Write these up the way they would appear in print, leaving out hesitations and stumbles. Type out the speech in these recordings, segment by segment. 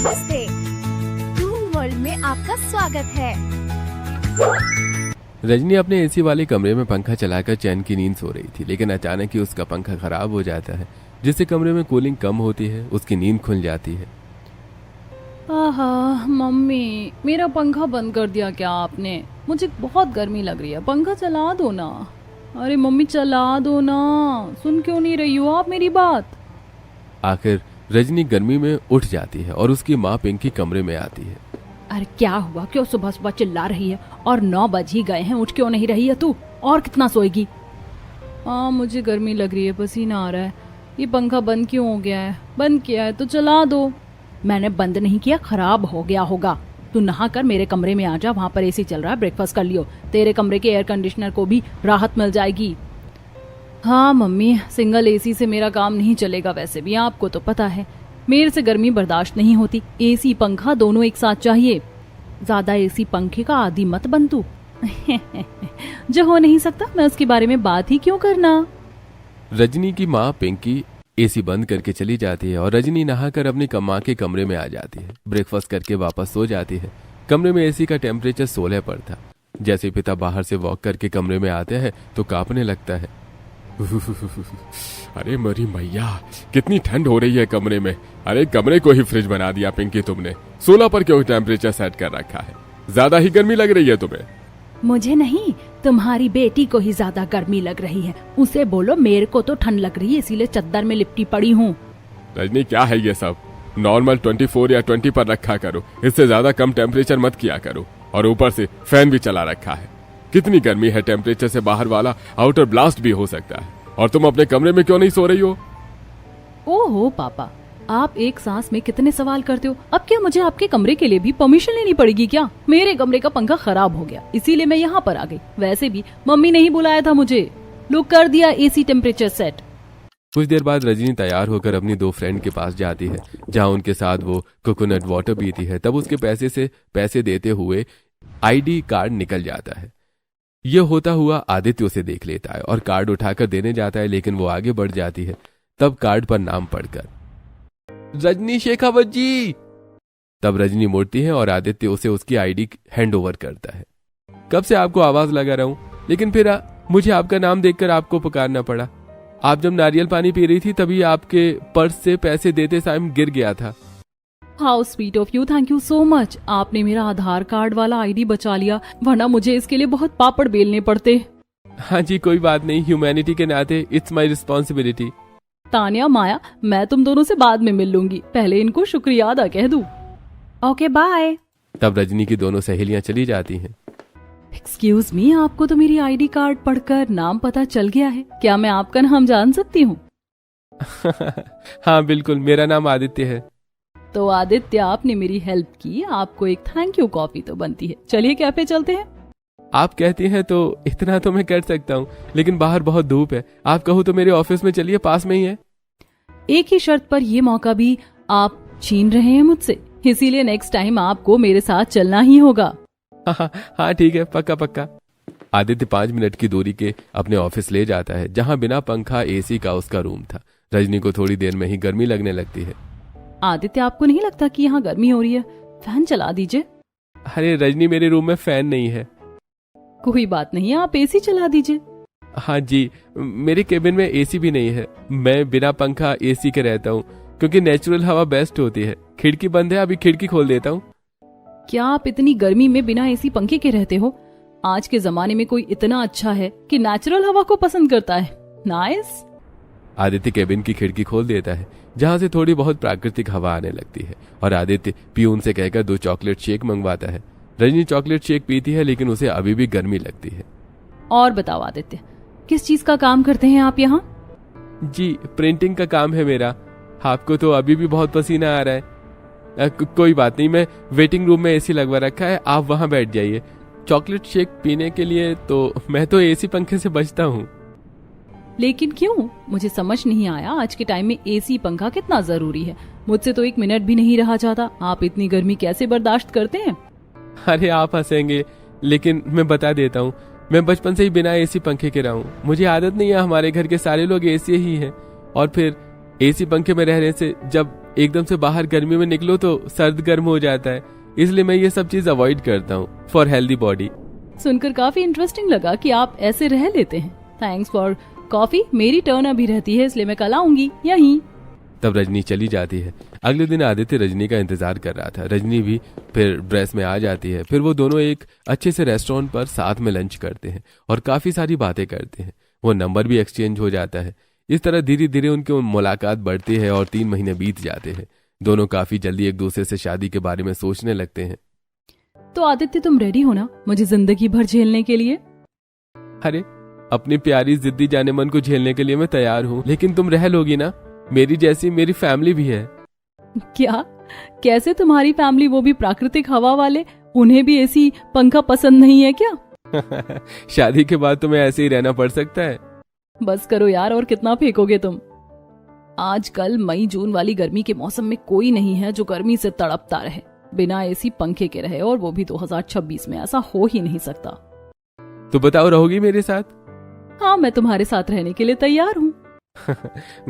नमस्ते, twin world में आपका स्वागत है। रजनी अपने एसी वाले कमरे में पंखा चलाकर चैन की नींद सो रही थी, लेकिन अचानक ही उसका पंखा खराब हो जाता है, जिससे कमरे में कूलिंग कम होती है। उसकी नींद खुल जाती है। आहा, मम्मी मेरा पंखा बंद कर दिया क्या आपने? मुझे बहुत गर्मी लग रही है, पंखा चला दो ना। अरे मम्मी चला दो ना, सुन क्यों नहीं रही हो आप मेरी बात? आखिर रजनी गर्मी में उठ जाती है और उसकी माँ पिंकी कमरे में आती है। अरे क्या हुआ, क्यों सुबह सुबह चिल्ला रही है? और 9 बज ही गए हैं, उठ क्यों नहीं रही है तू? और कितना सोएगी? मुझे गर्मी लग रही है, पसीना आ रहा है। ये पंखा बंद क्यों हो गया है? बंद किया है तो चला दो। मैंने बंद नहीं किया, खराब हो गया होगा। तू नहा कर मेरे कमरे में आ जा, वहाँ पर एसी चल रहा है, ब्रेकफास्ट कर लियो। तेरे कमरे के एयर कंडीशनर को भी राहत मिल जाएगी। हाँ मम्मी, सिंगल एसी से मेरा काम नहीं चलेगा। वैसे भी आपको तो पता है मेरे से गर्मी बर्दाश्त नहीं होती। एसी पंखा दोनों एक साथ चाहिए। ज्यादा एसी पंखे का आदी मत बन तू। जो हो नहीं सकता मैं उसके बारे में बात ही क्यों करना। रजनी की माँ पिंकी एसी बंद करके चली जाती है और रजनी नहाकर अपनी माँ के कमरे में आ जाती है। ब्रेकफास्ट करके वापस सो जाती है। कमरे में एसी का टेम्परेचर 16 पर था। जैसे पिता बाहर से वॉक करके कमरे में आते हैं तो कांपने लगता है। अरे मरी मैया, कितनी ठंड हो रही है कमरे में। अरे कमरे को ही फ्रिज बना दिया पिंकी तुमने। 16 पर क्यों टेम्परेचर सेट कर रखा है? ज्यादा ही गर्मी लग रही है तुम्हें। मुझे नहीं, तुम्हारी बेटी को ही ज्यादा गर्मी लग रही है। उसे बोलो मेरे को तो ठंड लग रही है, इसीलिए चद्दर में लिपटी पड़ी हूँ। रजनी क्या है ये सब? नॉर्मल 24 या 20 पर रखा करो, इससे ज्यादा कम टेम्परेचर मत किया करो। और ऊपर से फैन भी चला रखा है। कितनी गर्मी है, टेम्परेचर से बाहर वाला आउटर ब्लास्ट भी हो सकता है। और तुम अपने कमरे में क्यों नहीं सो रही हो? ओहो पापा, आप एक सांस में कितने सवाल करते हो। अब क्या मुझे आपके कमरे के लिए भी परमिशन लेनी पड़ेगी क्या? मेरे कमरे का पंखा खराब हो गया, इसीलिए मैं यहाँ पर आ गई। वैसे भी मम्मी ने ही बुलाया था मुझे। लोग कर दिया एसी टेम्परेचर सेट। कुछ देर बाद रजनी तैयार होकर अपनी 2 फ्रेंड के पास जाती है, जहां उनके साथ वो कोकोनट वाटर पीती है। तब उसके पैसे से पैसे देते हुए आईडी कार्ड निकल जाता है। यह होता हुआ आदित्य उसे देख लेता है और कार्ड उठाकर देने जाता है, लेकिन वो आगे बढ़ जाती है। तब कार्ड पर नाम पढ़कर रजनी शेखावत जी। तब रजनी मुड़ती है और आदित्य उसे उसकी आईडी हैंड ओवर करता है। कब से आपको आवाज लगा रहा हूं, लेकिन फिर मुझे आपका नाम देखकर आपको पुकारना पड़ा। आप जब नारियल पानी पी रही थी तभी आपके पर्स से पैसे देते टाइम गिर गया था। How sweet of you, thank you so much. आपने मेरा आधार कार्ड वाला आईडी बचा लिया, वरना मुझे इसके लिए बहुत पापड़ बेलने पड़ते। हाँ जी, कोई बात नहीं, ह्यूमैनिटी के नाते इट्स माई रिस्पॉन्सिबिलिटी। तानिया, माया, मैं तुम दोनों से बाद में मिल लूंगी, पहले इनको शुक्रिया अदा कह दूं। Okay bye. तब रजनी की दोनों सहेलियां चली जाती हैं। एक्सक्यूज मी, आपको तो मेरी आईडी कार्ड पढ़कर नाम पता चल गया है। क्या मैं आपका नाम जान सकती हूँ? हाँ बिल्कुल, मेरा नाम आदित्य है। तो आदित्य, आपने मेरी हेल्प की, आपको एक थैंक यू कॉफी तो बनती है। चलिए कैफे चलते हैं। आप कहती हैं तो इतना तो मैं कर सकता हूँ, लेकिन बाहर बहुत धूप है। आप कहो तो मेरे ऑफिस में चलिए, पास में ही है। एक ही शर्त पर यह मौका भी आप छीन रहे हैं मुझसे, इसीलिए नेक्स्ट टाइम आपको मेरे साथ चलना ही होगा। हाँ ठीक है, पक्का पक्का। आदित्य 5 मिनट की दूरी के अपने ऑफिस ले जाता है, जहाँ बिना पंखा एसी का उसका रूम था। रजनी को थोड़ी देर में ही गर्मी लगने लगती है। आदित्य, आपको नहीं लगता कि यहाँ गर्मी हो रही है? फैन चला दीजिए। अरे रजनी, मेरे रूम में फैन नहीं है। कोई बात नहीं, आप एसी चला दीजिए। हाँ जी, मेरे केबिन में एसी भी नहीं है। मैं बिना पंखा एसी के रहता हूँ, क्योंकि नेचुरल हवा बेस्ट होती है। खिड़की बंद है, अभी खिड़की खोल देता हूँ। क्या आप इतनी गर्मी में बिना एसी पंखे के रहते हो? आज के जमाने में कोई इतना अच्छा है कि नेचुरल हवा को पसंद करता है। नाइस। आदित्य केबिन की खिड़की खोल देता है, जहाँ से थोड़ी बहुत प्राकृतिक हवा आने लगती है, और आदित्य पियून से कहकर 2 चॉकलेट शेक मंगवाता है। रजनी चॉकलेट शेक पीती है, लेकिन उसे अभी भी गर्मी लगती है। और बताओ आदित्य, किस चीज का काम करते हैं आप यहाँ? जी, प्रिंटिंग का काम है मेरा। आपको तो अभी भी बहुत पसीना आ रहा है। कोई बात नहीं, मैं वेटिंग रूम में एसी लगवा रखा है, आप वहां बैठ जाइए। चॉकलेट शेक पीने के लिए तो मैं तो एसी पंखे से बचता हूँ। लेकिन क्यों? मुझे समझ नहीं आया, आज के टाइम में एसी पंखा कितना जरूरी है। मुझसे तो 1 मिनट भी नहीं रहा जाता। आप इतनी गर्मी कैसे बर्दाश्त करते हैं? अरे आप हंसेंगे, लेकिन मैं बता देता हूँ, मैं बचपन से ही बिना एसी पंखे के रहा हूँ। मुझे आदत नहीं है, हमारे घर के सारे लोग एसी ही हैं। और फिर एसी पंखे में रहने से जब एकदम से बाहर गर्मी में निकलो तो सर्द गर्म हो जाता है, इसलिए मैं ये सब चीज अवॉइड करता हूँ फॉर हेल्दी बॉडी। सुनकर काफी इंटरेस्टिंग लगा कि आप ऐसे रह लेते हैं। थैंक्स फॉर कॉफी, मेरी टर्न अभी रहती है इसलिए मैं कल आऊंगी यहीं। तब रजनी चली जाती है। अगले दिन आदित्य रजनी का इंतजार कर रहा था। रजनी भी फिर ड्रेस में आ जाती है। फिर वो दोनों एक अच्छे से रेस्टोरेंट पर साथ में लंच करते हैं और काफी सारी बातें करते हैं। वो नंबर भी एक्सचेंज हो जाता है। इस तरह धीरे धीरे उनकी मुलाकात बढ़ती है और 3 महीने बीत जाते हैं। दोनों काफी जल्दी एक दूसरे से शादी के बारे में सोचने लगते हैं। तो आदित्य तुम रेडी हो ना मुझे जिंदगी भर झेलने के लिए? अरे अपनी प्यारी जिद्दी जाने मन को झेलने के लिए मैं तैयार हूँ, लेकिन तुम रह लोगी ना? मेरी जैसी मेरी फैमिली भी है। क्या? कैसे तुम्हारी फैमिली, वो भी प्राकृतिक हवा वाले? उन्हें भी एसी पंखा पसंद नहीं है क्या? शादी के बाद तुम्हें ऐसे ही रहना पड़ सकता है? बस करो यार, और कितना फेंकोगे तुम? आजकल मई जून वाली गर्मी के मौसम में कोई नहीं है जो गर्मी से तड़पता रहे, बिना एसी पंखे के रहे, और वो भी 2026 में। ऐसा हो ही नहीं सकता। तो बताओ, रहोगी मेरे साथ? हाँ, मैं तुम्हारे साथ रहने के लिए तैयार हूँ।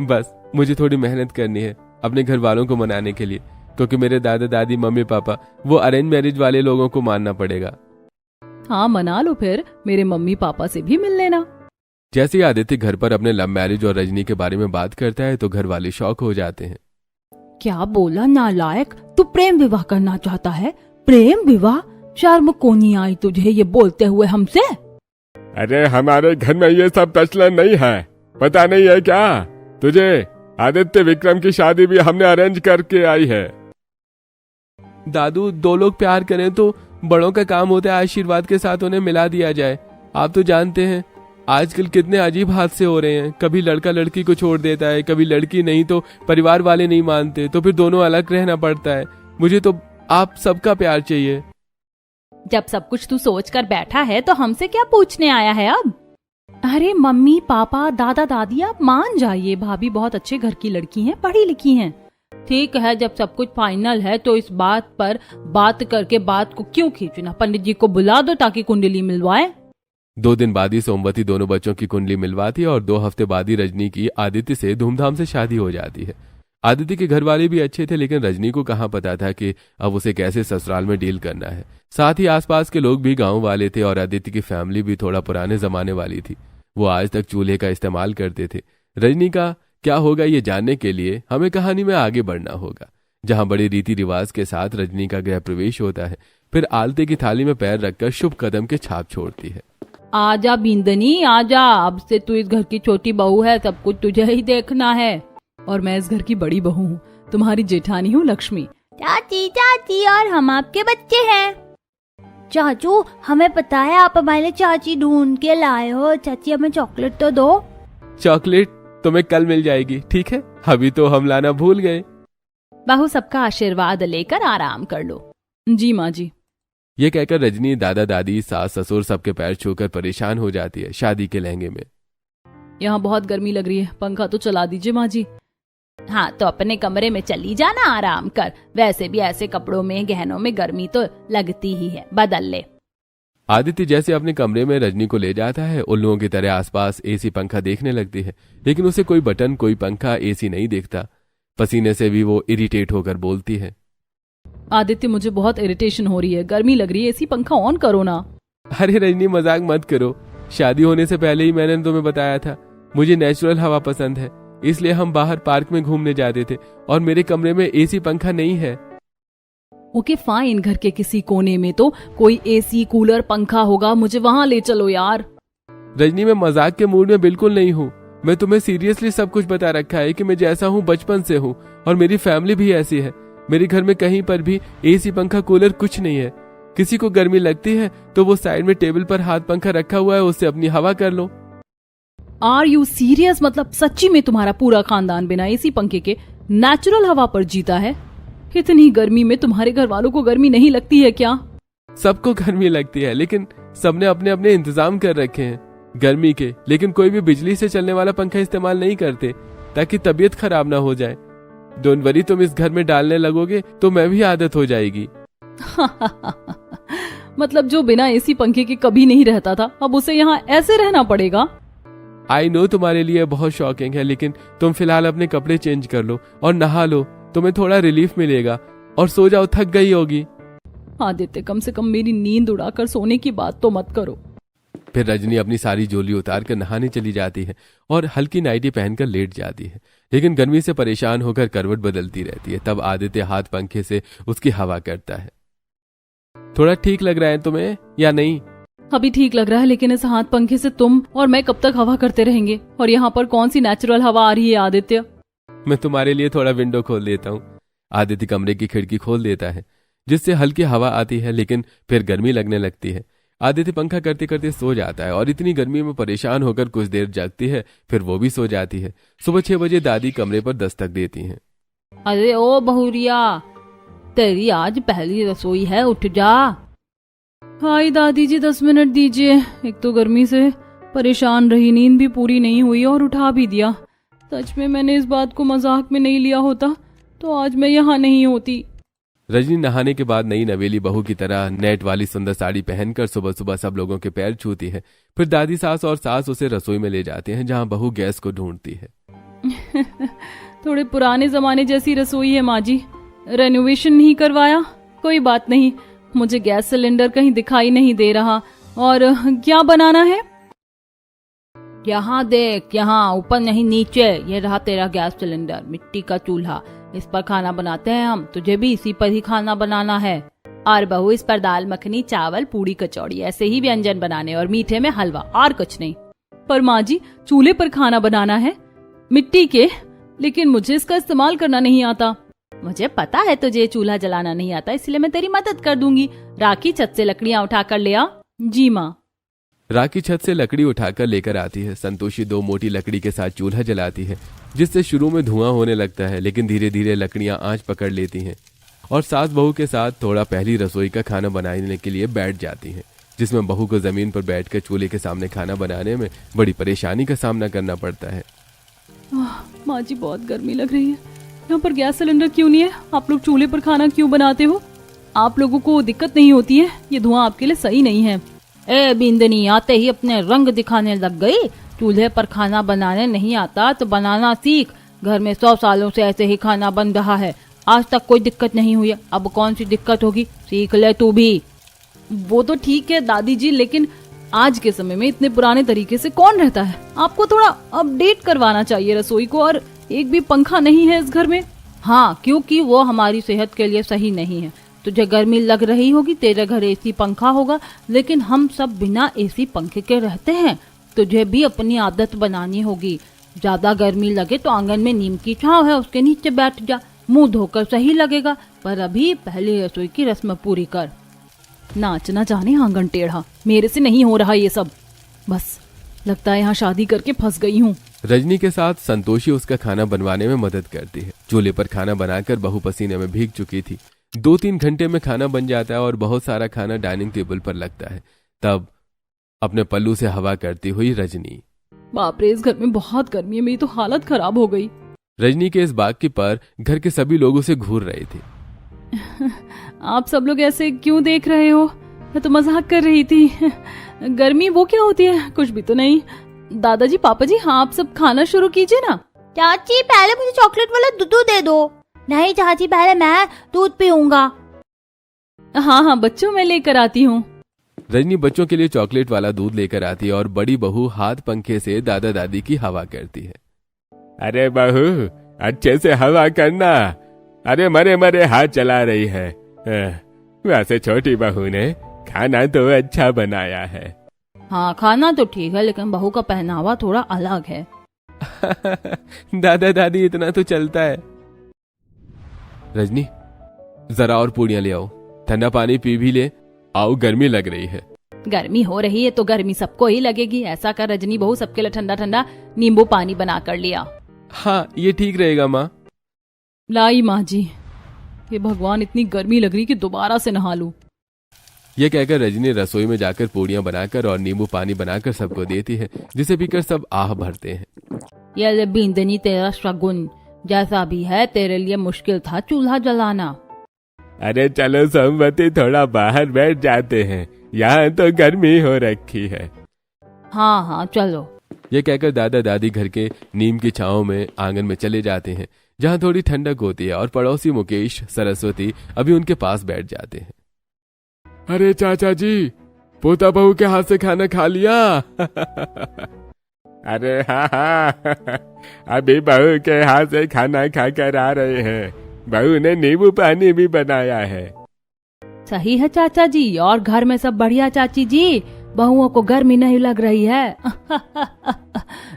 बस मुझे थोड़ी मेहनत करनी है अपने घर वालों को मनाने के लिए, क्योंकि मेरे दादा दादी मम्मी पापा वो अरेंज मैरिज वाले लोगों को मानना पड़ेगा। हाँ मना लो, फिर मेरे मम्मी पापा से भी मिल लेना। जैसे ही आदित्य घर पर अपने लव मैरिज और रजनी के बारे में बात करता है तो घर वाले शॉक हो जाते हैं। क्या बोला नालायक, तू प्रेम विवाह करना चाहता है? प्रेम विवाह? शर्म को नहीं आई तुझे ये बोलते हुए हमसे? अरे हमारे घर में ये सब प्रचलन नहीं है, पता नहीं है क्या तुझे? आदित्य विक्रम की शादी भी हमने अरेंज करके आई है। दादू, 2 लोग प्यार करें तो बड़ों का काम होता है आशीर्वाद के साथ उन्हें मिला दिया जाए। आप तो जानते हैं आजकल कितने अजीब हादसे हो रहे हैं। कभी लड़का लड़की को छोड़ देता है, कभी लड़की नहीं तो परिवार वाले नहीं मानते, तो फिर दोनों अलग रहना पड़ता है। मुझे तो आप सबका प्यार चाहिए। जब सब कुछ तू सोच कर बैठा है तो हमसे क्या पूछने आया है अब? अरे मम्मी पापा दादा दादी आप मान जाइए, भाभी बहुत अच्छे घर की लड़की हैं, पढ़ी लिखी हैं। ठीक है, जब सब कुछ फाइनल है तो इस बात पर बात करके बात को क्यों खींचना? पंडित जी को बुला दो ताकि कुंडली मिलवाए। 2 दिन बाद ही सोमवती दोनों बच्चों की कुंडली मिलवाती है और 2 हफ्ते बाद ही रजनी की आदित्य से धूमधाम से शादी हो जाती है। आदित्य के घर वाले भी अच्छे थे, लेकिन रजनी को कहाँ पता था कि अब उसे कैसे ससुराल में डील करना है। साथ ही आसपास के लोग भी गांव वाले थे और आदित्य की फैमिली भी थोड़ा पुराने जमाने वाली थी। वो आज तक चूल्हे का इस्तेमाल करते थे। रजनी का क्या होगा ये जानने के लिए हमें कहानी में आगे बढ़ना होगा, जहां बड़े रीति रिवाज के साथ रजनी का गृह प्रवेश होता है। फिर आलते की थाली में पैर रखकर शुभ कदम के छाप छोड़ती है। आजा बिंदनी आजा, अब से तू इस घर की छोटी बहू है, सब कुछ तुझे ही देखना है। और मैं इस घर की बड़ी बहू हूँ, तुम्हारी जेठानी हूँ लक्ष्मी। चाची चाची, और हम आपके बच्चे हैं। चाचू, हमें पता है आप हमारे लिए चाची ढूंढ के लाए हो। चाची हमें चॉकलेट तो दो। चॉकलेट तुम्हें कल मिल जाएगी, ठीक है? अभी तो हम लाना भूल गए। बहू सबका आशीर्वाद लेकर आराम कर लो। जी माँ जी। ये कहकर रजनी दादा दादी सास ससुर सबके पैर छूकर परेशान हो जाती है शादी के लहंगे में। यहाँ बहुत गर्मी लग रही है, पंखा तो चला दीजिए माँ जी। हाँ तो अपने कमरे में चली जाना, आराम कर। वैसे भी ऐसे कपड़ों में गहनों में गर्मी तो लगती ही है, बदल ले। आदित्य जैसे अपने कमरे में रजनी को ले जाता है, उल्लुओं की तरह आसपास एसी पंखा देखने लगती है, लेकिन उसे कोई बटन कोई पंखा एसी नहीं दिखता। पसीने से भी वो इरिटेट होकर बोलती है, आदित्य मुझे बहुत इरिटेशन हो रही है, गर्मी लग रही है, एसी पंखा ऑन करो ना। अरे रजनी मजाक मत करो, शादी होने से पहले ही मैंने तुम्हें बताया था मुझे नेचुरल हवा पसंद है, इसलिए हम बाहर पार्क में घूमने जाते थे और मेरे कमरे में एसी पंखा नहीं है। ओके फाइन, घर के किसी कोने में तो कोई एसी कूलर पंखा होगा, मुझे वहां ले चलो यार। रजनी मैं मजाक के मूड में बिल्कुल नहीं हूँ, मैं तुम्हें सीरियसली सब कुछ बता रखा है कि मैं जैसा हूँ बचपन से हूँ और मेरी फैमिली भी ऐसी है। मेरे घर में कहीं पर भी एसी पंखा कूलर कुछ नहीं है। किसी को गर्मी लगती है तो वो साइड में टेबल पर हाथ पंखा रखा हुआ है, उससे अपनी हवा कर लो। Are you serious? मतलब सच्ची में तुम्हारा पूरा खानदान बिना एसी पंखे के नेचुरल हवा पर जीता है? इतनी गर्मी में तुम्हारे घर वालों को गर्मी नहीं लगती है क्या? सबको गर्मी लगती है, लेकिन सबने अपने अपने इंतजाम कर रखे हैं गर्मी के, लेकिन कोई भी बिजली से चलने वाला पंखा इस्तेमाल नहीं करते ताकि तबीयत खराब ना हो जाए। डोंट वरी, तुम इस घर में डालने लगोगे तो मैं भी आदत हो जाएगी। मतलब जो बिना एसी पंखे के कभी नहीं रहता था, अब उसे यहाँ ऐसे रहना पड़ेगा। आई नो तुम्हारे लिए बहुत शॉकिंग है, लेकिन तुम फिलहाल अपने कपड़े चेंज कर लो और नहा लो, तुम्हें थोड़ा रिलीफ मिलेगा। और सो जाओ, थक गई होगी। आदित्य, कम से कम मेरी नींद उड़ाकर सोने की बात तो मत करो। फिर रजनी अपनी सारी झोली उतार कर नहाने चली जाती है और हल्की नाइटी पहनकर लेट जाती है, लेकिन गर्मी से परेशान होकर करवट बदलती रहती है। तब आदित्य हाथ पंखे से उसकी हवा करता है। थोड़ा ठीक लग रहा है तुम्हें या नहीं? अभी ठीक लग रहा है, लेकिन इस हाथ पंखे से तुम और मैं कब तक हवा करते रहेंगे? और यहाँ पर कौन सी नेचुरल हवा आ रही है आदित्य? मैं तुम्हारे लिए थोड़ा विंडो खोल देता हूँ। आदित्य कमरे की खिड़की खोल देता है, जिससे हल्की हवा आती है, लेकिन फिर गर्मी लगने लगती है। आदित्य पंखा करते करते सो जाता है और इतनी गर्मी में परेशान होकर कुछ देर जागती है, फिर वो भी सो जाती है। सुबह 6 बजे दादी कमरे पर दस्तक देती हैं। अरे ओ बहुरिया, तेरी आज पहली रसोई है, उठ जा। हाय दादी जी, 10 मिनट दीजिए। एक तो गर्मी से परेशान रही, नींद भी पूरी नहीं हुई और उठा भी दिया। सच में मैंने इस बात को मजाक में नहीं लिया होता तो आज मैं यहाँ नहीं होती। रजनी नहाने के बाद नई नवेली बहू की तरह नेट वाली सुंदर साड़ी पहनकर सुबह सुबह सब लोगों के पैर छूती है। फिर दादी सास और सास उसे रसोई में ले जाते हैं, जहाँ बहू गैस को ढूंढती है। थोड़े पुराने जमाने जैसी रसोई है माँ जी, रेनोवेशन नहीं करवाया? कोई बात नहीं, मुझे गैस सिलेंडर कहीं दिखाई नहीं दे रहा। और क्या बनाना है? यहाँ देख, यहाँ ऊपर नहीं नीचे, ये रहा तेरा गैस सिलेंडर, मिट्टी का चूल्हा, इस पर खाना बनाते हैं हम। तुझे भी इसी पर ही खाना बनाना है। और बहू, इस पर दाल मखनी, चावल, पूड़ी, कचौड़ी, ऐसे ही व्यंजन बनाने, और मीठे में हलवा, और कुछ नहीं। पर माँ जी, चूल्हे पर खाना बनाना है, मिट्टी के, लेकिन मुझे इसका इस्तेमाल करना नहीं आता। मुझे पता है तुझे चूल्हा जलाना नहीं आता, इसलिए मैं तेरी मदद कर दूंगी। राखी, छत से लकड़ियाँ उठा कर ले आ। जी माँ। राखी छत से लकड़ी उठाकर लेकर आती है। संतोषी 2 मोटी लकड़ी के साथ चूल्हा जलाती है, जिससे शुरू में धुआं होने लगता है, लेकिन धीरे धीरे लकड़ियां आंच पकड़ लेती हैं और सास बहू के साथ थोड़ा पहली रसोई का खाना बनाने के लिए बैठ जाती हैं, जिसमें बहू को जमीन पर बैठकर चूल्हे के सामने खाना बनाने में बड़ी परेशानी का सामना करना पड़ता है। माँ जी, बहुत गर्मी लग रही है। यहाँ पर गैस सिलेंडर क्यों नहीं है? आप लोग चूल्हे पर खाना क्यों बनाते हो? आप लोगों को दिक्कत नहीं होती है? ये धुआं आपके लिए सही नहीं है। ए बिंदनी, आते ही अपने रंग दिखाने लग गई। चूल्हे पर खाना बनाने नहीं आता तो बनाना सीख। घर में 100 सालों से ऐसे ही खाना बन रहा है, आज तक कोई दिक्कत नहीं हुई, अब कौन सी दिक्कत होगी? सीख ले तू भी। वो तो ठीक है दादी जी, लेकिन आज के समय में इतने पुराने तरीके से कौन रहता है? आपको थोड़ा अपडेट करवाना चाहिए रसोई को। और एक भी पंखा नहीं है इस घर में। हाँ, क्योंकि वो हमारी सेहत के लिए सही नहीं है। तुझे गर्मी लग रही होगी, तेरे घर एसी पंखा होगा, लेकिन हम सब बिना एसी पंखे के रहते हैं। तुझे भी अपनी आदत बनानी होगी। ज्यादा गर्मी लगे तो आंगन में नीम की छांव है, उसके नीचे बैठ जा, मुंह धोकर सही लगेगा। पर अभी पहले रसोई की रस्म पूरी कर। नाचना जाने आंगन टेढ़ा, मेरे से नहीं हो रहा ये सब। बस लगता है यहाँ शादी करके फंस गई हूँ। रजनी के साथ संतोषी उसका खाना बनवाने में मदद करती है। चूल्हे पर खाना बनाकर बहू पसीने में भीग चुकी थी। 2-3 घंटे में खाना बन जाता है और बहुत सारा खाना डाइनिंग टेबल पर लगता है। तब अपने पल्लू से हवा करती हुई रजनी, बाप रे, इस घर में बहुत गर्मी है, मेरी तो हालत खराब हो गई। रजनी के इस बात की पर घर के सभी लोग उसे घूर रहे थे। आप सब लोग ऐसे क्यों देख रहे हो? मैं तो मजाक कर रही थी। गर्मी वो क्या होती है? कुछ भी तो नहीं। दादाजी, पापा जी, हाँ आप सब खाना शुरू कीजिए ना। चाची, पहले मुझे चॉकलेट वाला दूध दे दो। नहीं चाची, पहले मैं दूध पीऊंगा। हाँ हाँ बच्चों, मैं लेकर आती हूँ। रजनी बच्चों के लिए चॉकलेट वाला दूध लेकर आती है और बड़ी बहू हाथ पंखे से दादा दादी की हवा करती है। अरे बहू, अच्छे से हवा करना। अरे मरे मरे हाथ चला रही है। वैसे छोटी बहू ने खाना तो अच्छा बनाया है। हाँ, खाना तो ठीक है, लेकिन बहू का पहनावा थोड़ा अलग है। दादा दादी, इतना तो चलता है। रजनी, जरा और पूड़ियां ले आओ, ठंडा पानी पी भी ले। आओ, गर्मी लग रही है। गर्मी हो रही है तो गर्मी सबको ही लगेगी। ऐसा कर रजनी बहू, सबके लिए ठंडा ठंडा नींबू पानी बना कर लिया। हाँ, ये ठीक रहेगा माँ। लाई माँ जी। ये भगवान, इतनी गर्मी लग रही कि दोबारा से नहा लूं। ये कहकर रजनी रसोई में जाकर पूड़ियां बनाकर और नींबू पानी बनाकर सबको देती है, जिसे पीकर सब आह भरते हैं। ये ले बिंदनी, तेरा शगुन जैसा भी है, तेरे लिए मुश्किल था चूल्हा जलाना। अरे चलो सोमवती, थोड़ा बाहर बैठ जाते हैं, यहाँ तो गर्मी हो रखी है। हाँ हाँ चलो। ये कहकर दादा दादी घर के नीम की छांव में आंगन में चले जाते हैं, जहाँ थोड़ी ठंडक होती है और पड़ोसी मुकेश सरस्वती अभी उनके पास बैठ जाते हैं। अरे चाचा जी, पोता बहू के हाथ से खाना खा लिया? अरे हाँ, अभी बहू के हाथ से खाना खाकर आ रहे हैं। बहू ने नींबू पानी भी बनाया है। सही है चाचा जी, और घर में सब बढ़िया चाची जी? बहुओं को गर्मी नहीं लग रही है?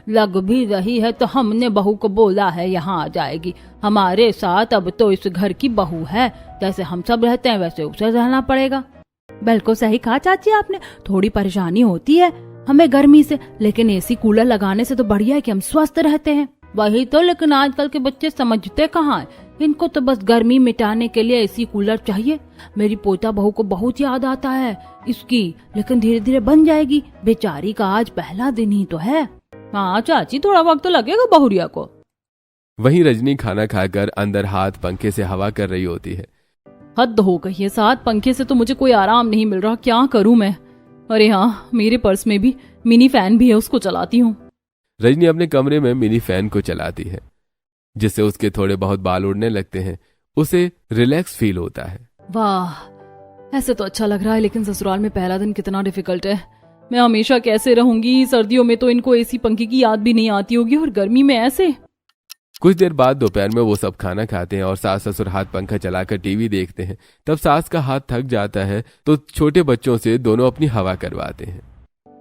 लग भी रही है तो हमने बहू को बोला है यहाँ आ जाएगी हमारे साथ। अब तो इस घर की बहू है, जैसे हम सब रहते हैं वैसे उसे रहना पड़ेगा। बिल्कुल सही कहा चाची आपने, थोड़ी परेशानी होती है हमें गर्मी से, लेकिन एसी कूलर लगाने से तो बढ़िया है कि हम स्वस्थ रहते हैं। वही तो, लेकिन आजकल के बच्चे समझते कहाँ हैं, इनको तो बस गर्मी मिटाने के लिए एसी कूलर चाहिए। मेरी पोता बहू को बहुत याद आता है इसकी, लेकिन धीरे धीरे बन जाएगी, बेचारी का आज पहला दिन ही तो है। हाँ चाची, थोड़ा वक्त तो लगेगा बहुरिया को। वहीं रजनी खाना खाकर अंदर हाथ पंखे से हवा कर रही होती है। हद हो गई है, साथ पंखे से तो मुझे कोई आराम नहीं मिल रहा, क्या करूं मैं। अरे हाँ, मेरे पर्स में भी मिनी फैन भी है, उसको चलाती हूँ। रजनी अपने कमरे में मिनी फैन को चलाती है, जिससे उसके थोड़े बहुत बाल उड़ने लगते हैं। उसे रिलैक्स फील होता है। वाह, ऐसे तो अच्छा लग रहा है, लेकिन ससुराल में पहला दिन कितना डिफिकल्ट है। मैं हमेशा कैसे रहूंगी? सर्दियों में तो इनको एसी पंखे की याद भी नहीं आती होगी, और गर्मी में ऐसे। कुछ देर बाद दोपहर में वो सब खाना खाते हैं और सास ससुर हाथ पंखा चलाकर टीवी देखते हैं। तब सास का हाथ थक जाता है तो छोटे बच्चों से दोनों अपनी हवा करवाते हैं।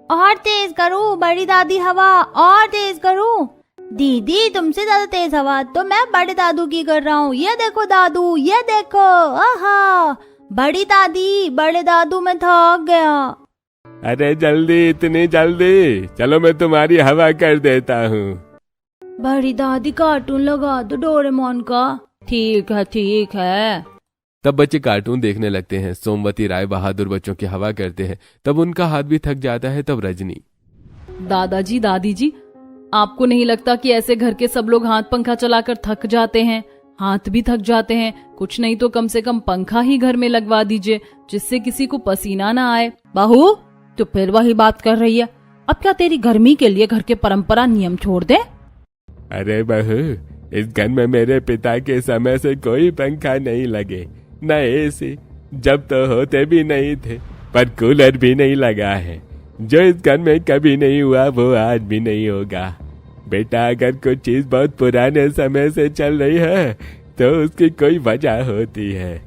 और तेज करूं बड़ी दादी हवा, और तेज करूं? दीदी तुमसे ज्यादा तेज हवा तो मैं बड़े दादू की कर रहा हूँ। ये देखो दादू, ये देखो, आहा बड़ी दादी, बड़े दादू मैं थक गया। अरे जल्दी, इतनी जल्दी? चलो मैं तुम्हारी हवा कर देता हूँ। बड़ी दादी कार्टून लगा दो डोरेमोन का। ठीक है ठीक है। तब बच्चे कार्टून देखने लगते हैं। सोमवती राय बहादुर बच्चों की हवा करते हैं। तब उनका हाथ भी थक जाता है। तब रजनी, दादाजी दादी जी, आपको नहीं लगता कि ऐसे घर के सब लोग हाथ पंखा चलाकर थक जाते हैं? हाथ भी थक जाते हैं, कुछ नहीं तो कम से कम पंखा ही घर में लगवा दीजिए, जिससे किसी को पसीना ना आए। बहू, तो फिर वही बात कर रही है। अब क्या तेरी गर्मी के लिए घर के परंपरा नियम छोड़ दे? अरे बहू, इस घर में मेरे पिता के समय से कोई पंखा नहीं लगे, न एसी, जब तो होते भी नहीं थे, पर कूलर भी नहीं लगा है। जो इस घर में कभी नहीं हुआ वो आज भी नहीं होगा। बेटा, अगर कुछ चीज बहुत पुराने समय से चल रही है तो उसकी कोई वजह होती है।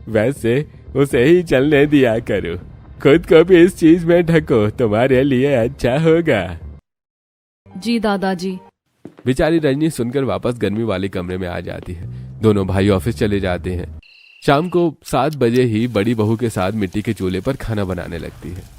वैसे उसे ही चलने दिया करो, खुद को भी इस चीज में ढको, तुम्हारे लिए अच्छा होगा। जी दादाजी। बेचारी रजनी सुनकर वापस गर्मी वाले कमरे में आ जाती है। दोनों भाई ऑफिस चले जाते हैं। शाम को 7 बजे ही बड़ी बहू के साथ मिट्टी के चूल्हे पर खाना बनाने लगती है।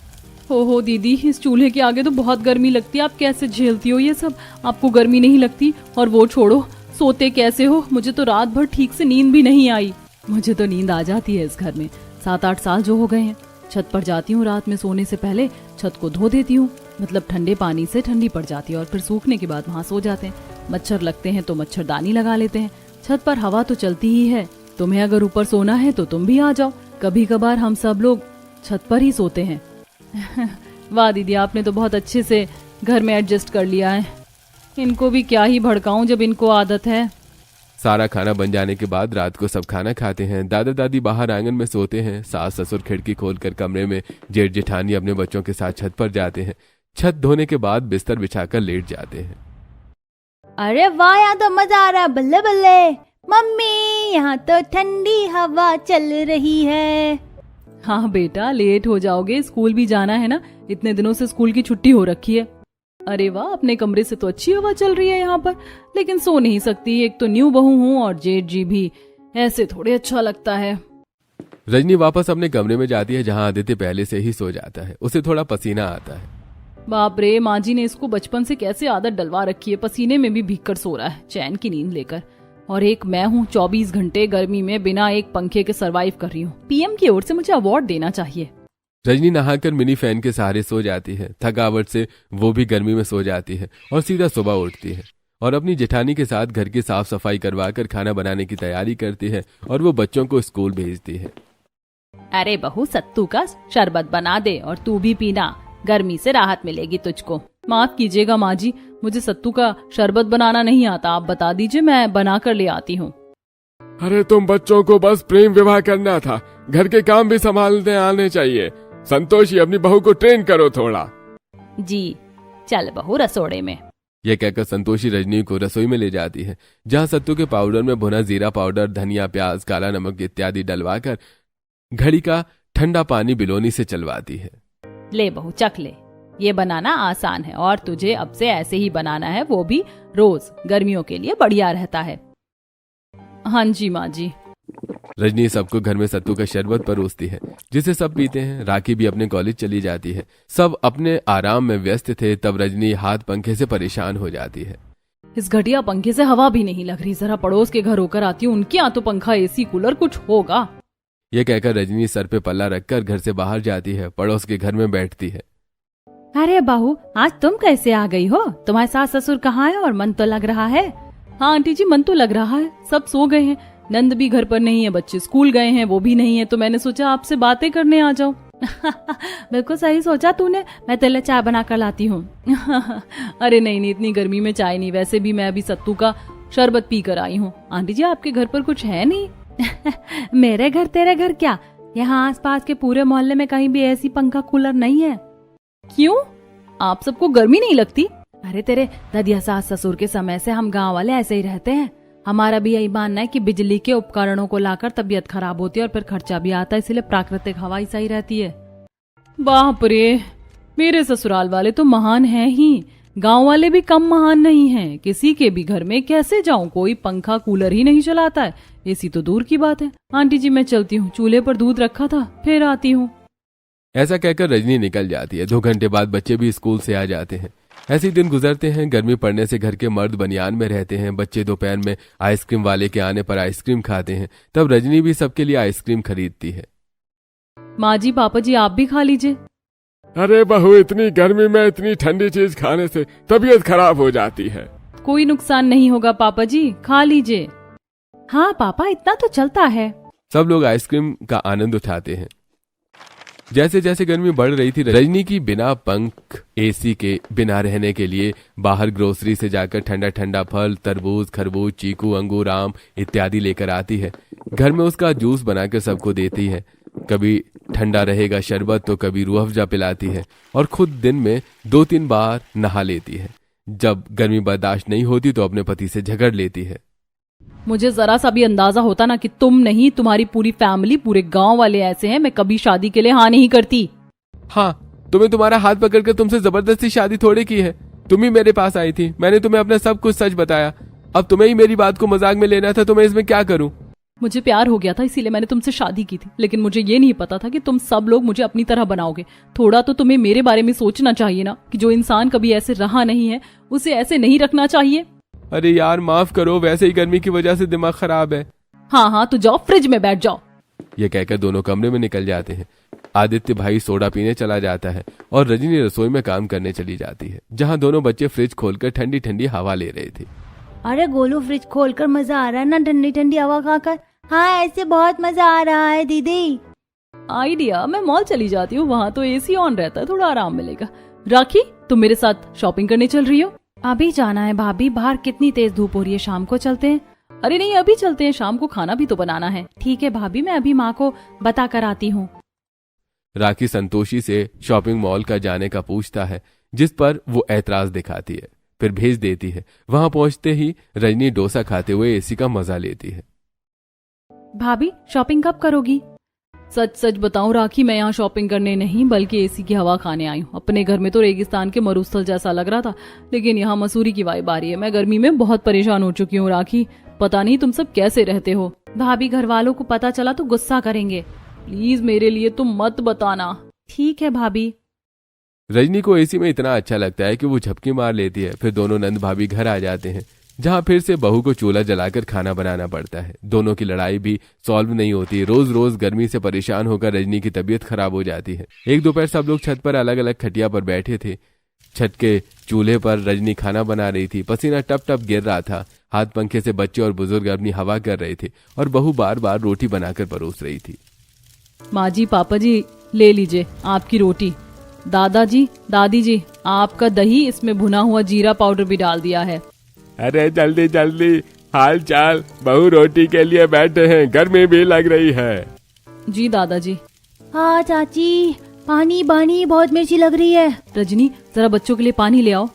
हो दीदी, इस चूल्हे के आगे तो बहुत गर्मी लगती है, आप कैसे झेलती हो ये सब? आपको गर्मी नहीं लगती? और वो छोड़ो, सोते कैसे हो? मुझे तो रात भर ठीक से नींद भी नहीं आई। मुझे तो नींद आ जाती है इस घर में। 7-8 साल जो हो गए हैं। छत पर जाती हूँ रात में सोने से पहले, छत को धो देती हूँ, मतलब ठंडे पानी से ठंडी पड़ जाती है, और फिर सूखने के बाद वहाँ सो जाते हैं। मच्छर लगते हैं तो मच्छरदानी लगा लेते हैं। छत पर हवा तो चलती ही है। तुम्हें अगर ऊपर सोना है तो तुम भी आ जाओ, कभी कभार हम सब लोग छत पर ही सोते हैं। वाह दीदी, आपने तो बहुत अच्छे से घर में एडजस्ट कर लिया है। इनको भी क्या ही भड़काऊं जब इनको आदत है। सारा खाना बन जाने के बाद रात को सब खाना खाते हैं। दादा दादी बाहर आंगन में सोते हैं। सास ससुर खिड़की खोलकर कमरे में, जेठ जेठानी अपने बच्चों के साथ छत पर जाते हैं। छत धोने के बाद बिस्तर बिछाकर लेट जाते हैं। अरे वाह, यहाँ तो मजा आ रहा है, बल्ले बल्ले। मम्मी, यहाँ तो ठंडी हवा चल रही है। हाँ बेटा, लेट हो जाओगे, स्कूल भी जाना है ना, इतने दिनों से स्कूल की छुट्टी हो रखी है। अरे वाह, अपने कमरे से तो अच्छी हवा चल रही है यहाँ पर, लेकिन सो नहीं सकती। एक तो न्यू बहू हूँ और जेठ जी भी, ऐसे थोड़े अच्छा लगता है। रजनी वापस अपने कमरे में जाती है, जहाँ आदित्य पहले से ही सो जाता है। उसे थोड़ा पसीना आता है। बाप रे, माँ जी ने इसको बचपन से कैसे आदत डलवा रखी है, पसीने में भी भीग कर सो रहा है चैन की नींद लेकर। और एक मैं हूँ 24 घंटे गर्मी में बिना एक पंखे के सरवाइव कर रही हूँ। पीएम की ओर से मुझे अवार्ड देना चाहिए। रजनी नहाकर मिनी फैन के सहारे सो जाती है। थकावट से वो भी गर्मी में सो जाती है और सीधा सुबह उठती है और अपनी जेठानी के साथ घर की साफ सफाई करवाकर खाना बनाने की तैयारी करती है और वो बच्चों को स्कूल भेजती है। अरे बहू, सत्तू का शरबत बना दे और तू भी पीना, गर्मी से राहत मिलेगी तुझको। माफ कीजिएगा माँ जी, मुझे सत्तू का शरबत बनाना नहीं आता, आप बता दीजिए, मैं बना कर ले आती हूँ। अरे तुम बच्चों को बस प्रेम विवाह करना था, घर के काम भी संभालने आने चाहिए। संतोषी, अपनी बहू को ट्रेन करो थोड़ा। जी, चल बहू रसोड़े में। यह कहकर संतोषी रजनी को रसोई में ले जाती है, जहां सत्तू के पाउडर में भुना जीरा पाउडर, धनिया, प्याज, काला नमक इत्यादि डलवाकर घड़ी का ठंडा पानी बिलोनी से चलवाती है। ले बहू चख ले, ये बनाना आसान है और तुझे अब से ऐसे ही बनाना है, वो भी रोज, गर्मियों के लिए बढ़िया रहता है। हाँ जी माँ जी। रजनी सबको घर में सत्तू का शरबत परोसती है, जिसे सब पीते हैं। राखी भी अपने कॉलेज चली जाती है। सब अपने आराम में व्यस्त थे, तब रजनी हाथ पंखे से परेशान हो जाती है। इस घटिया पंखे से हवा भी नहीं लग रही, जरा पड़ोस के घर होकर आती हूँ, उनके यहाँ तो पंखा, एसी, कूलर कुछ होगा। यह कहकर रजनी सर पे पल्ला रखकर घर से बाहर जाती है, पड़ोस के घर में बैठती है। अरे बहू, आज तुम कैसे आ गई हो? तुम्हारे सास ससुर कहाँ है और मन तो लग रहा है? हाँ आंटी जी, मन तो लग रहा है, सब सो गए हैं, नंद भी घर पर नहीं है, बच्चे स्कूल गए हैं, वो भी नहीं है, तो मैंने सोचा आपसे बातें करने आ जाऊं। बिल्कुल सही सोचा तूने, मैं तेरे लिए चाय बना कर लाती हूँ। अरे नहीं, इतनी गर्मी में चाय नहीं, वैसे भी मैं अभी सत्तू का शरबत पी कर आई हूँ। आंटी जी, आपके घर पर कुछ है नहीं? मेरे घर तेरे घर क्या, यहाँ आसपास के पूरे मोहल्ले में कहीं भी ऐसी पंखा कूलर नहीं है। क्यों, आप सबको गर्मी नहीं लगती? अरे तेरे ददिया सास ससुर के समय से हम गांव वाले ऐसे ही रहते हैं। हमारा भी यही मानना है कि बिजली के उपकरणों को लाकर तबीयत खराब होती है और फिर खर्चा भी आता है, इसलिए प्राकृतिक हवा ही सही रहती है। बाप रे, मेरे ससुराल वाले तो महान हैं ही, गांव वाले भी कम महान नहीं हैं। किसी के भी घर में कैसे जाऊं, कोई पंखा कूलर ही नहीं चलाता है, एसी तो दूर की बात है। आंटी जी मैं चलती हूँ, चूल्हे पर दूध रखा था, फिर आती हूँ। ऐसा कहकर रजनी निकल जाती है। 2 घंटे बाद बच्चे भी स्कूल से आ जाते हैं। ऐसे ही दिन गुजरते हैं। गर्मी पड़ने से घर के मर्द बनियान में रहते हैं। बच्चे दोपहर में आइसक्रीम वाले के आने पर आइसक्रीम खाते हैं। तब रजनी भी सबके लिए आइसक्रीम खरीदती है। माँ जी, पापा जी, आप भी खा लीजिए। अरे बहू, इतनी गर्मी में इतनी ठंडी चीज खाने से तबीयत खराब हो जाती है। कोई नुकसान नहीं होगा पापा जी, खा लीजिए। हाँ पापा, इतना तो चलता है। सब लोग आइसक्रीम का आनंद उठाते हैं। जैसे जैसे गर्मी बढ़ रही थी, रजनी की बिना पंख एसी के बिना रहने के लिए बाहर ग्रोसरी से जाकर ठंडा ठंडा फल, तरबूज, खरबूज, चीकू, अंगूर, आम इत्यादि लेकर आती है। घर में उसका जूस बनाकर सबको देती है। कभी ठंडा रहेगा शरबत तो कभी रूह अफ़ज़ा पिलाती है और खुद दिन में 2-3 बार नहा लेती है। जब गर्मी बर्दाश्त नहीं होती तो अपने पति से झगड़ लेती है। मुझे जरा सा भी अंदाजा होता ना कि तुम नहीं, तुम्हारी पूरी फैमिली, पूरे गांव वाले ऐसे हैं, मैं कभी शादी के लिए हाँ नहीं करती। हाँ, तुम्हें तुम्हारा हाथ पकड़कर तुमसे जबरदस्ती शादी थोड़ी की है। तुम ही मेरे पास आई थी, मैंने तुम्हें अपना सब कुछ सच बताया। अब तुम्हें ही मेरी बात को मजाक में लेना था तो मैं इसमें क्या करूं? मुझे प्यार हो गया था, इसीलिए मैंने तुमसे शादी की थी, लेकिन मुझे ये नहीं पता था कि तुम सब लोग मुझे अपनी तरह बनाओगे। थोड़ा तो तुम्हें मेरे बारे में सोचना चाहिए ना, कि जो इंसान कभी ऐसे रहा नहीं है उसे ऐसे नहीं रखना चाहिए। अरे यार माफ करो, वैसे ही गर्मी की वजह से दिमाग खराब है। हाँ, तो जाओ फ्रिज में बैठ जाओ। ये कहकर दोनों कमरे में निकल जाते हैं। आदित्य भाई सोडा पीने चला जाता है और रजनी रसोई में काम करने चली जाती है, जहाँ दोनों बच्चे फ्रिज खोलकर ठंडी ठंडी हवा ले रहे थे। अरे गोलू, फ्रिज खोलकर मजा आ रहा है ना ठंडी ठंडी हवा खाकर? हाँ, ऐसे बहुत मजा आ रहा है दीदी। आइडिया, मैं मॉल चली जाती हूँ, वहाँ तो एसी ऑन रहता है, थोड़ा आराम मिलेगा। राखी, तुम मेरे साथ शॉपिंग करने चल रही हो? अभी जाना है भाभी, बाहर कितनी तेज धूप हो रही है, शाम को चलते हैं। अरे नहीं, अभी चलते हैं, शाम को खाना भी तो बनाना है। ठीक है भाभी, मैं अभी माँ को बता कर आती हूँ। राखी संतोषी से शॉपिंग मॉल का जाने का पूछता है, जिस पर वो ऐतराज दिखाती है, फिर भेज देती है। वहां पहुंचते ही रजनी डोसा खाते हुए एसी का मजा लेती है। भाभी, शॉपिंग कब करोगी? सच सच बताऊं राखी, मैं यहाँ शॉपिंग करने नहीं बल्कि एसी की हवा खाने आई हूँ। अपने घर में तो रेगिस्तान के मरुस्थल जैसा लग रहा था, लेकिन यहाँ मसूरी की वाइब आ रही है। मैं गर्मी में बहुत परेशान हो चुकी हूँ राखी, पता नहीं तुम सब कैसे रहते हो। भाभी, घर वालों को पता चला तो गुस्सा करेंगे। प्लीज मेरे लिए तुम मत बताना। ठीक है भाभी। रजनी को एसी में इतना अच्छा लगता है कि वो झपकी मार लेती है। फिर दोनों नंद भाभी घर आ जाते हैं, जहाँ फिर से बहू को चूल्हा जलाकर खाना बनाना पड़ता है। दोनों की लड़ाई भी सॉल्व नहीं होती। रोज रोज गर्मी से परेशान होकर रजनी की तबीयत खराब हो जाती है। एक दोपहर सब लोग छत पर अलग अलग खटिया पर बैठे थे। छत के चूल्हे पर रजनी खाना बना रही थी। पसीना टप टप गिर रहा था। हाथ पंखे से बच्चे और बुजुर्ग अपनी हवा कर रहे थे और बहू बार बार रोटी बनाकर परोस रही थी। माँ जी, पापा जी, ले लीजिए आपकी रोटी। दादाजी, दादी जी, आपका दही, इसमें भुना हुआ जीरा पाउडर भी डाल दिया है। अरे जल्दी जल्दी, हाल चाल, बहू रोटी के लिए बैठे हैं, गर्मी भी लग रही है। जी दादाजी। हाँ चाची, पानी पानी, बहुत मिर्ची लग रही है। रजनी, जरा बच्चों के लिए पानी ले आओ।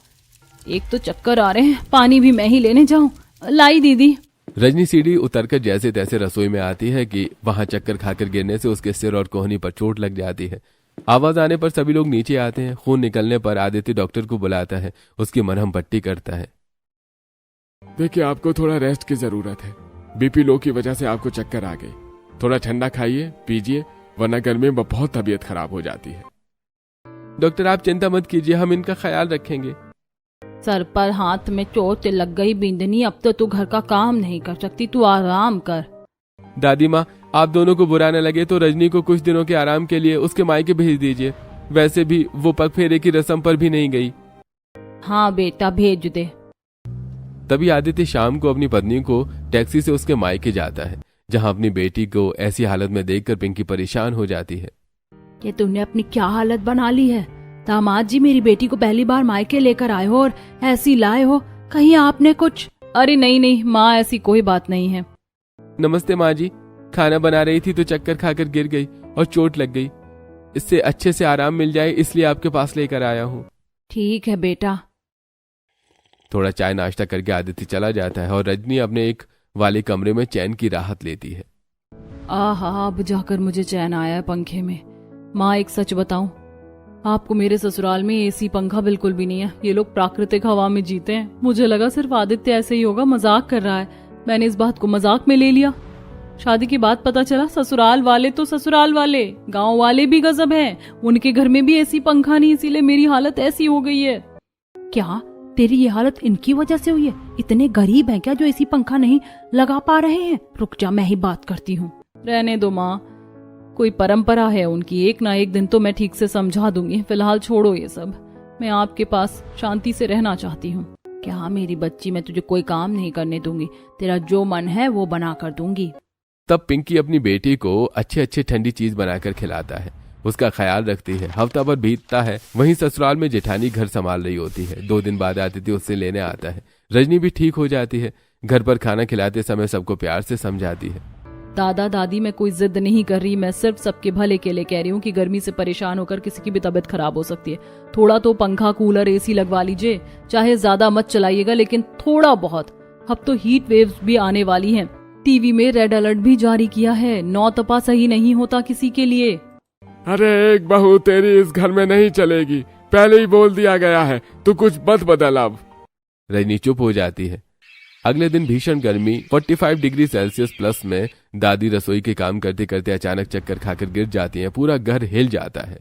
एक तो चक्कर आ रहे हैं, पानी भी मैं ही लेने जाऊं। लाई दीदी। रजनी सीढ़ी उतरकर जैसे तैसे रसोई में आती है कि वहां चक्कर खाकर गिरने से उसके सिर और कोहनी पर चोट लग जाती है। आवाज आने पर सभी लोग नीचे आते हैं। खून निकलने पर आदित्य डॉक्टर को बुलाता है, उसकी मरहम पट्टी करता है। देखिए, आपको थोड़ा रेस्ट की जरूरत है। बीपी लो की वजह से आपको चक्कर आ गई। थोड़ा ठंडा खाइए पीजिए, वरना गर्मी में बहुत तबीयत खराब हो जाती है। डॉक्टर आप चिंता मत कीजिए, हम इनका ख्याल रखेंगे। सर पर हाथ में चोट लग गई बिंदनी, अब तो तू घर का काम नहीं कर सकती, तू आराम कर। दादी माँ, आप दोनों को बुरा न लगे तो रजनी को कुछ दिनों के आराम के लिए उसके मायके भेज दीजिए। वैसे भी वो पग फेरे की रस्म पर भी नहीं गई। हाँ बेटा, भेज दे। तभी आदित्य शाम को अपनी पत्नी को टैक्सी से उसके मायके जाता है, जहां अपनी बेटी को ऐसी हालत में देखकर पिंकी परेशान हो जाती है। ये तुमने अपनी क्या हालत बना ली है? दामाद जी, मेरी बेटी को पहली बार मायके लेकर आए हो और ऐसी लाए हो, कहीं आपने कुछ? अरे नहीं नहीं माँ, ऐसी कोई बात नहीं है। नमस्ते माँ जी, खाना बना रही थी तो चक्कर खाकर गिर गई और चोट लग गई। इससे अच्छे से आराम मिल जाए इसलिए आपके पास लेकर आया हूँ। ठीक है बेटा। थोड़ा चाय नाश्ता करके आदित्य चला जाता है और रजनी अपने एक वाले कमरे में चैन की राहत लेती है। आहा, अब जाकर मुझे चैन आया है पंखे में। माँ, एक सच बताऊं, आपको मेरे ससुराल में एसी पंखा बिल्कुल भी नहीं है। ये लोग प्राकृतिक हवा में जीते हैं। मुझे लगा सिर्फ आदित्य ऐसे ही होगा, मजाक कर रहा है। मैंने इस बात को मजाक में ले लिया। शादी के बाद पता चला ससुराल वाले तो ससुराल वाले, गांव वाले भी गजब हैं। उनके घर में भी एसी पंखा नहीं, इसीलिए मेरी हालत ऐसी हो गई है। क्या तेरी ये हालत इनकी वजह से हुई है? इतने गरीब हैं क्या जो एसी पंखा नहीं लगा पा रहे हैं? रुक जा, मैं ही बात करती हूँ। रहने दो माँ, कोई परंपरा है उनकी, एक ना एक दिन तो मैं ठीक से समझा दूंगी। फिलहाल छोड़ो ये सब, मैं आपके पास शांति से रहना चाहती हूँ। क्या मेरी बच्ची, मैं तुझे कोई काम नहीं करने दूंगी, तेरा जो मन है वो बना कर दूंगी। तब पिंकी अपनी बेटी को अच्छे अच्छे ठंडी चीज बनाकर खिलाता है, उसका ख्याल रखती है। हफ्ता भर बीतता है, वहीं ससुराल में जेठानी घर संभाल रही होती है। 2 दिन बाद आदित्य उससे लेने आता है। रजनी भी ठीक हो जाती है। घर पर खाना खिलाते समय सबको प्यार से समझाती है। दादा दादी, मैं कोई जिद नहीं कर रही, मैं सिर्फ सबके भले के लिए कह रही हूँ कि गर्मी से परेशान होकर किसी की भी तबीयत खराब हो सकती है। थोड़ा तो पंखा कूलर एसी लगवा लीजिए, चाहे ज्यादा मत चलाइएगा लेकिन थोड़ा बहुत। अब तो हीट वेव्स भी आने वाली हैं। टीवी में रेड अलर्ट भी जारी किया है। 9 तपा सही नहीं होता किसी के लिए। अरे एक बहू तेरी इस घर में नहीं चलेगी, पहले ही बोल दिया गया है, तू कुछ मत बदल अब। रजनी चुप हो जाती है। अगले दिन भीषण गर्मी 45 डिग्री सेल्सियस प्लस में दादी रसोई के काम करते करते अचानक चक्कर खाकर गिर जाती हैं। पूरा घर हिल जाता है।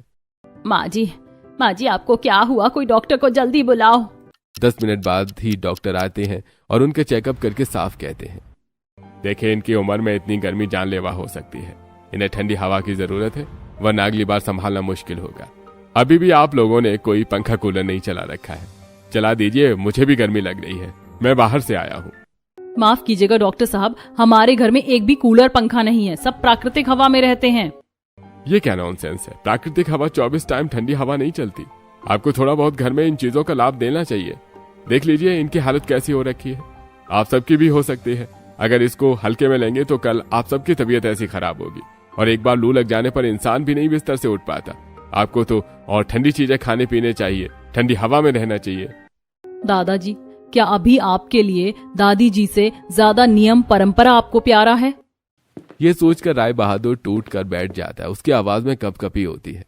माँ जी, आपको क्या हुआ? कोई डॉक्टर को जल्दी बुलाओ। 10 मिनट बाद ही डॉक्टर आते हैं और उनके चेकअप करके साफ कहते हैं, देखिए, इनकी उम्र में इतनी गर्मी जानलेवा हो सकती है। इन्हें ठंडी हवा की जरूरत है, वरना अगली बार संभालना मुश्किल होगा। अभी भी आप लोगों ने कोई पंखा कूलर नहीं चला रखा है, चला दीजिए, मुझे भी गर्मी लग रही है, मैं बाहर से आया हूँ। माफ कीजिएगा डॉक्टर साहब, हमारे घर में एक भी कूलर पंखा नहीं है, सब प्राकृतिक हवा में रहते हैं। ये क्या नॉनसेंस है? प्राकृतिक हवा 24 टाइम ठंडी हवा नहीं चलती। आपको थोड़ा बहुत घर में इन चीजों का लाभ देना चाहिए। देख लीजिए इनकी हालत कैसी हो रखी है, आप सबकी भी हो सकती है। अगर इसको हल्के में लेंगे तो कल आप सबकी तबीयत ऐसी खराब होगी, और एक बार लू लग जाने पर इंसान भी नहीं बिस्तर से उठ पाता। आपको तो और ठंडी चीजें खाने पीने चाहिए, ठंडी हवा में रहना चाहिए। दादाजी, क्या अभी आपके लिए दादी जी से ज्यादा नियम परंपरा आपको प्यारा है? ये सोचकर राय बहादुर टूट कर बैठ जाता है। उसकी आवाज में कपकपी होती है।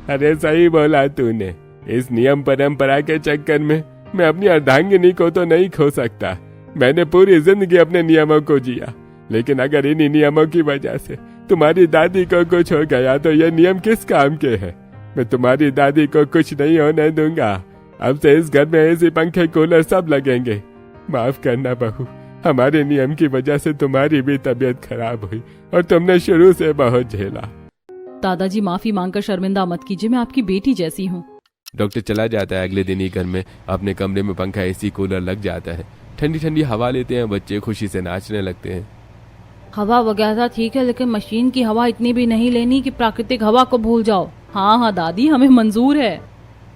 अरे सही बोला तूने, इस नियम परंपरा के चक्कर में मैं अपनी अर्धांगिनी को तो नहीं खो सकता। मैंने पूरी जिंदगी अपने नियमों को जिया, लेकिन अगर इन्हीं नियमों की वजह से तुम्हारी दादी को कुछ हो गया तो ये नियम किस काम के हैं? मैं तुम्हारी दादी को कुछ नहीं होने दूंगा। अब से इस घर में एसी पंखे कूलर सब लगेंगे। माफ करना बहू, हमारे नियम की वजह से तुम्हारी भी तबीयत खराब हुई और तुमने शुरू से बहुत झेला। दादाजी, माफी मांगकर शर्मिंदा मत कीजिए, मैं आपकी बेटी जैसी हूँ। डॉक्टर चला जाता है। अगले दिन ही घर में अपने कमरे में पंखा एसी कूलर लग जाता है। ठंडी ठंडी हवा लेते हैं, बच्चे खुशी से नाचने लगते हैं। हवा वगैरह ठीक है, लेकिन मशीन की हवा इतनी भी नहीं लेनी कि प्राकृतिक हवा को भूल जाओ। हाँ हाँ दादी, हमें मंजूर है।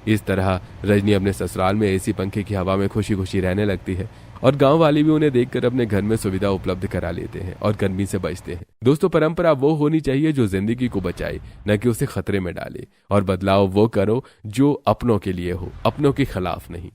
इस तरह रजनी अपने ससुराल में एसी पंखे की हवा में खुशी खुशी रहने लगती है और गांव वाले भी उन्हें देखकर अपने घर में सुविधा उपलब्ध करा लेते हैं और गर्मी से बचते हैं। दोस्तों, परंपरा वो होनी चाहिए जो जिंदगी को बचाए, न कि उसे खतरे में डाले, और बदलाव वो करो जो अपनों के लिए हो, अपनों के खिलाफ नहीं।